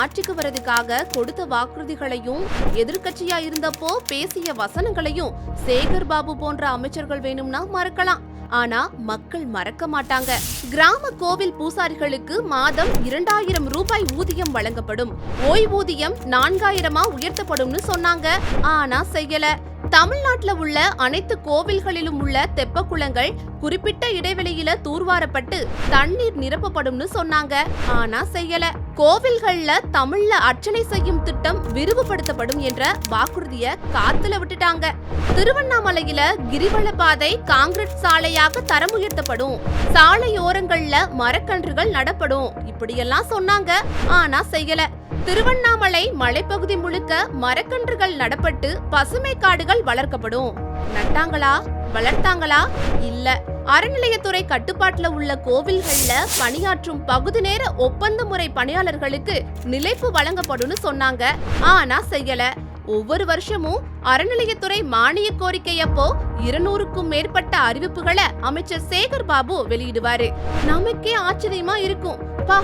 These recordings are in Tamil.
ஆட்சிக்கு வரதுக்காக கொடுத்த வாக்குறுதிகளையும் எதிர்க்கட்சியா இருந்தப்போ பேசிய வசனங்களையும் சேகர் பாபு போன்ற அமைச்சர்கள் வேணும்னா மறக்கலாம். ஆனா மக்கள் மறக்க மாட்டாங்க. கிராம கோவில் பூசாரிகளுக்கு மாதம் 2000 ரூபாய் ஊதியம் வழங்கப்படும், ஓய்வூதியம் 4000 உயர்த்தப்படும்னு சொன்னாங்க. ஆனா செய்யல. தமிழ்நாட்டுல உள்ள அனைத்து கோவில்களிலும் உள்ள தெப்ப குளங்கள் குறிப்பிட்ட இடைவெளியில தூர்வாரப்பட்டு தண்ணீர் நிரப்பப்படும்னு சொன்னாங்க. ஆனா செய்யல. கோவில்கள்ல தமிழ்ல அர்ச்சனை செய்யும் திட்டம் விரிவுபடுத்தப்படும் என்ற வாக்குறுதிய காத்துல விட்டுட்டாங்க. திருவண்ணாமலையில கிரிவல பாதை காங்கிரீட் சாலையாக தரம் உயர்த்தப்படும், சாலையோரங்கள்ல மரக்கன்றுகள் நடப்படும், இப்படியெல்லாம் சொன்னாங்க. ஆனா செய்யல. திருவண்ணாமலை மலைப்பகுதி முழுக்க மரக்கன்றுகள் நடப்பட்டு பசுமை காடுகள் வளர்க்கப்படும். நட்டாங்களா? வளர்த்தாங்களா? இல்ல. அறநிலையத்துறை கட்டுப்பாட்டுல உள்ள கோவில்கள்ல பணியாற்றும் பகுதி நேர ஒப்பந்த முறை பணியாளர்களுக்கு நிலைப்பு வழங்கப்படும்னு சொன்னாங்க. ஆனா செய்யல. ஒவ்வொரு வருஷமும் அறநிலையத்துறை மானிய கோரிக்கையப்போ 200க்கும் மேற்பட்ட அறிவிப்புகளை அமைச்சர் சேகர் பாபு வெளியிடுவாரு. நமக்கே ஆச்சரியமா இருக்கும், பா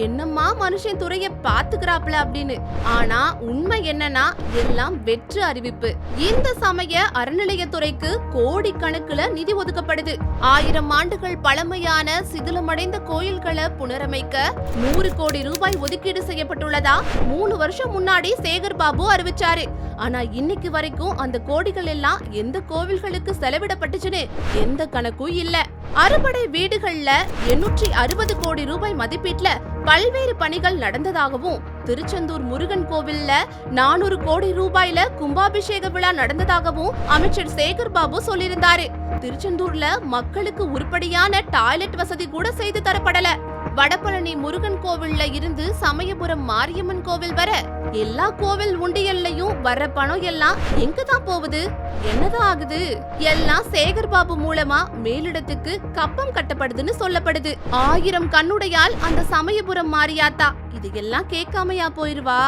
என்னம்மா மனுஷன் துறைய பாத்துக்கிறாப்ல அப்படின்னு. ஆனா உண்மை என்னன்னா எல்லாம் வெற்று அறிவிப்பு. இந்த சமய அறநிலையத்துறைக்கு கோடிக்கணக்குல நிதி ஒதுக்கப்படுது. 1000 ஆண்டுகள் பழமையான சிதிலமடைந்த கோயில்களை புனரமைக்க 100 கோடி ரூபாய் ஒதுக்கீடு செய்யப்பட்டுள்ளதா 3 வருஷம் முன்னாடி சேகர் பாபு அறிவிச்சாரு. ஆனா இன்னைக்கு வரைக்கும் அந்த கோடிகள் எல்லாம் எந்த கோவில்களுக்கு செலவிடப்பட்டுச்சுன்னு எந்த கணக்கும் இல்ல. அறுபடை வீடுகள்ல 860 கோடி ரூபாய் மதிப்பீட்டுல பல்வேறு பணிகள் நடந்ததாகவும், திருச்செந்தூர் முருகன் கோவில்ல 400 கோடி ரூபாயில கும்பாபிஷேக விழா நடந்ததாகவும் அமைச்சர் சேகர் பாபு சொல்லியிருந்தாரு. திருச்செந்தூர்ல மக்களுக்கு உருப்படியான டாய்லெட் வசதி கூட செய்து தரப்படல. வடபழனி முருகன் கோவில்ல இருந்து சமயபுரம் மாரியம்மன் கோவில் வர எல்லா கோவில் உண்டியல்லையும் வர்ற பணம் எல்லாம் எங்கதான் போகுது? என்னதான் ஆகுது? எல்லாம் சேகர் பாபு மூலமா மேலிடத்துக்கு கப்பம் கட்டப்படுதுன்னு சொல்லப்படுது. 1000 கண்ணுடையால் அந்த சமயபுரம் மாரியாத்தா இது எல்லாம் கேட்காமையா போயிருவா?